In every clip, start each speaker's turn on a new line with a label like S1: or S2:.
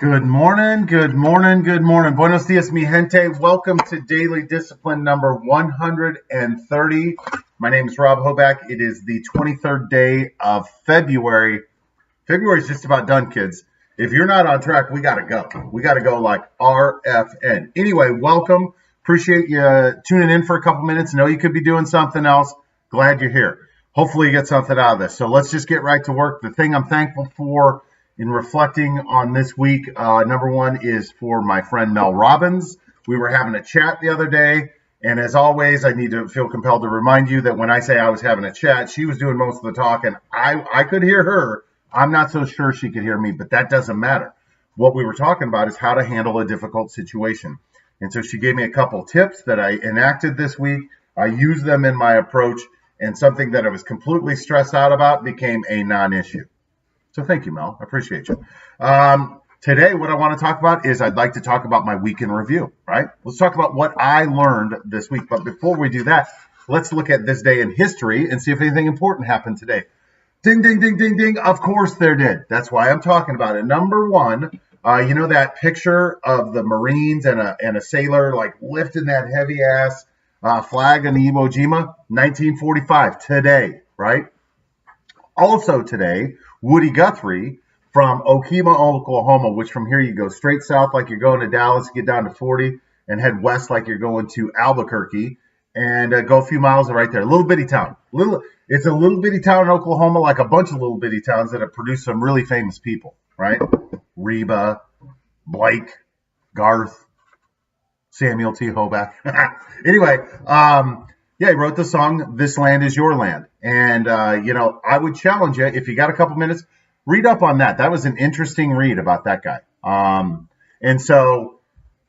S1: Good morning, good morning, good morning. Buenos dias, mi gente. Welcome to Daily Discipline number 130. My name is Rob Hoback. It is the 23rd day of February. February is just about done, kids. If you're not on track, we got to go. We got to go like RFN. Anyway, welcome. Appreciate you tuning in for a couple minutes. Know you could be doing something else. Glad you're here. Hopefully you get something out of this. So let's just get right to work. The thing I'm thankful for in reflecting on this week, number one is for my friend Mel Robbins. We were having a chat the other day, and as always, I need to feel compelled to remind you that when I say I was having a chat, she was doing most of the talking. I could hear her. I'm not so sure she could hear me, but that doesn't matter. What we were talking about is how to handle a difficult situation. And so she gave me a couple tips that I enacted this week. I used them in my approach, and something that I was completely stressed out about became a non-issue. So thank you, Mel. I appreciate you. Today, what I want to talk about is I'd like to talk about my week in review, right? Let's talk about what I learned this week. But before we do that, let's look at this day in history and see if anything important happened today. Ding, ding, ding, ding, ding. Of course there did. That's why I'm talking about it. Number one, you know that picture of the Marines and a sailor like lifting that heavy ass flag in the Iwo Jima? 1945, today, right? Also today, Woody Guthrie from Okima, Oklahoma, which from here you go straight south like you're going to Dallas, get down to 40, and head west like you're going to Albuquerque, and go a few miles right there. Little bitty town. It's a little bitty town in Oklahoma, like a bunch of little bitty towns that have produced some really famous people, right? Reba, Blake, Garth, Samuel T. Hoback. Anyway, yeah, he wrote the song, This Land Is Your Land. And, I would challenge you, if you got a couple minutes, read up on that. That was an interesting read about that guy. And so,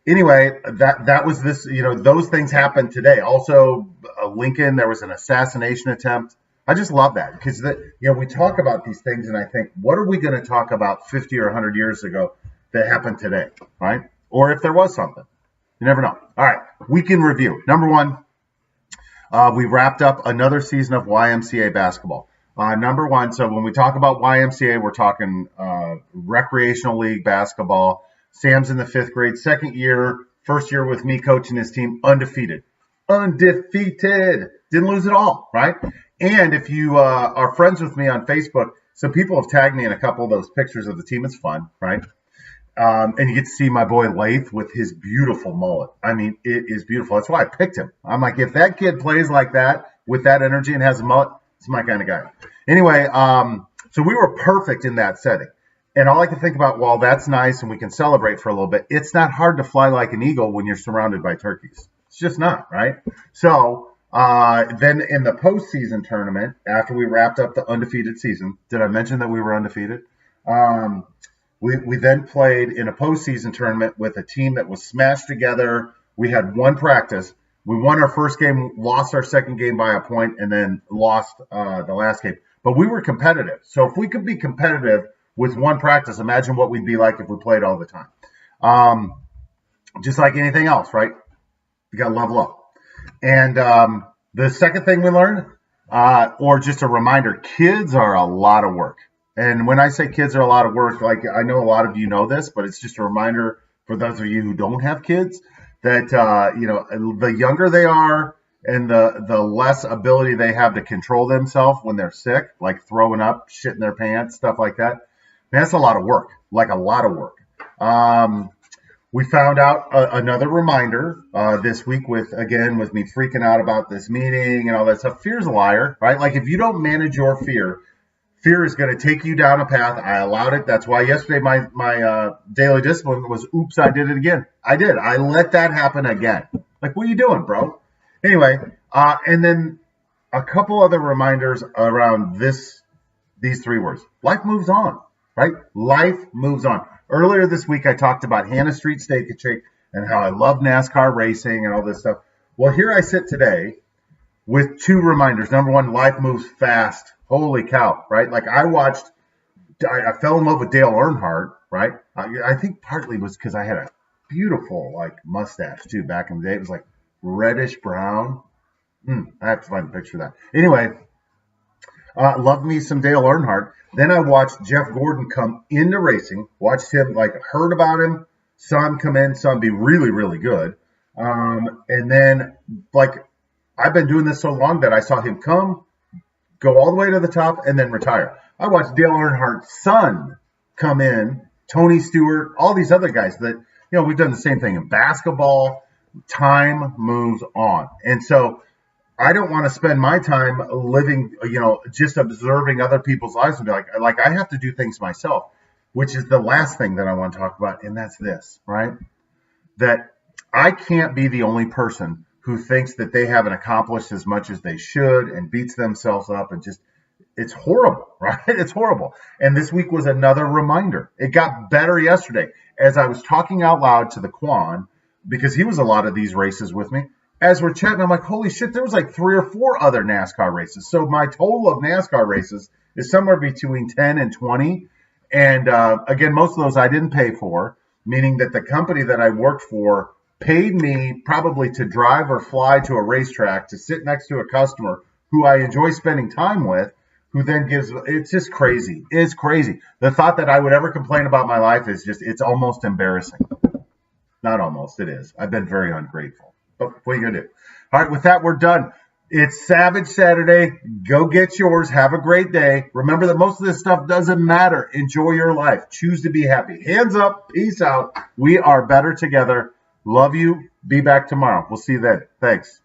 S1: anyway, that was this, those things happened today. Also, Lincoln, there was an assassination attempt. I just love that because, we talk about these things and I think, what are we going to talk about 50 or 100 years ago that happened today, right? Or if there was something. You never know. All right, week in review. Number one. We wrapped up another season of YMCA basketball. Number one, so when we talk about YMCA, we're talking recreational league basketball. Sam's in the 5th grade, second year, first year with me coaching his team, undefeated. Undefeated. Didn't lose at all, right? And if you are friends with me on Facebook, some people have tagged me in a couple of those pictures of the team. It's fun, right? And you get to see my boy Lath with his beautiful mullet. I mean, it is beautiful. That's why I picked him. I'm like, if that kid plays like that with that energy and has a mullet, it's my kind of guy. Anyway, so we were perfect in that setting. And all I can think about, well, that's nice and we can celebrate for a little bit. It's not hard to fly like an eagle when you're surrounded by turkeys. It's just not, right? So then in the postseason tournament, after we wrapped up the undefeated season, did I mention that we were undefeated? We then played in a postseason tournament with a team that was smashed together. We had one practice. We won our first game, lost our second game by a point, and then lost the last game. But we were competitive. So if we could be competitive with one practice, imagine what we'd be like if we played all the time. Just like anything else, right? You got to level up. And the second thing we learned, or just a reminder, kids are a lot of work. And when I say kids are a lot of work, like I know a lot of you know this, but it's just a reminder for those of you who don't have kids that, the younger they are and the less ability they have to control themselves when they're sick, like throwing up, shit in their pants, stuff like that. Man, that's a lot of work, like a lot of work. We found out another reminder this week with me freaking out about this meeting and all that stuff. Fear's a liar, right? Like if you don't manage your fear is going to take you down a path. I allowed it. That's why yesterday my daily discipline was, oops, I did it again. I did. I let that happen again. Like, what are you doing, bro? Anyway, and then a couple other reminders around these 3 words. Life moves on, right? Life moves on. Earlier this week, I talked about Hannah Street Steak and Shake and how I love NASCAR racing and all this stuff. Well, here I sit today with 2 reminders. Number one, life moves fast. Holy cow, right? Like I fell in love with Dale Earnhardt, right? I think partly was because I had a beautiful mustache too back in the day. It was like reddish brown. I have to find a picture of that. Anyway, Love me some Dale Earnhardt. Then I watched Jeff Gordon come into racing, watched him, heard about him, saw him come in, saw him be really, really good. And then, I've been doing this so long that I saw him come, go all the way to the top, and then retire. I watched Dale Earnhardt's son come in, Tony Stewart, all these other guys that, we've done the same thing in basketball. Time moves on. And so I don't want to spend my time living, just observing other people's lives and be like I have to do things myself, which is the last thing that I want to talk about. And that's this, right? That I can't be the only person who thinks that they haven't accomplished as much as they should and beats themselves up and it's horrible, right? It's horrible. And this week was another reminder. It got better yesterday as I was talking out loud to the Quan, because he was a lot of these races with me. As we're chatting, I'm like, holy shit, there was 3 or 4 other NASCAR races. So my total of NASCAR races is somewhere between 10 and 20. And again, most of those I didn't pay for, meaning that the company that I worked for paid me probably to drive or fly to a racetrack to sit next to a customer who I enjoy spending time with, who then it's just crazy. It's crazy. The thought that I would ever complain about my life is it's almost embarrassing. Not almost, it is. I've been very ungrateful. But what are you going to do? All right, with that, we're done. It's Savage Saturday. Go get yours. Have a great day. Remember that most of this stuff doesn't matter. Enjoy your life. Choose to be happy. Hands up. Peace out. We are better together. Love you. Be back tomorrow. We'll see you then. Thanks.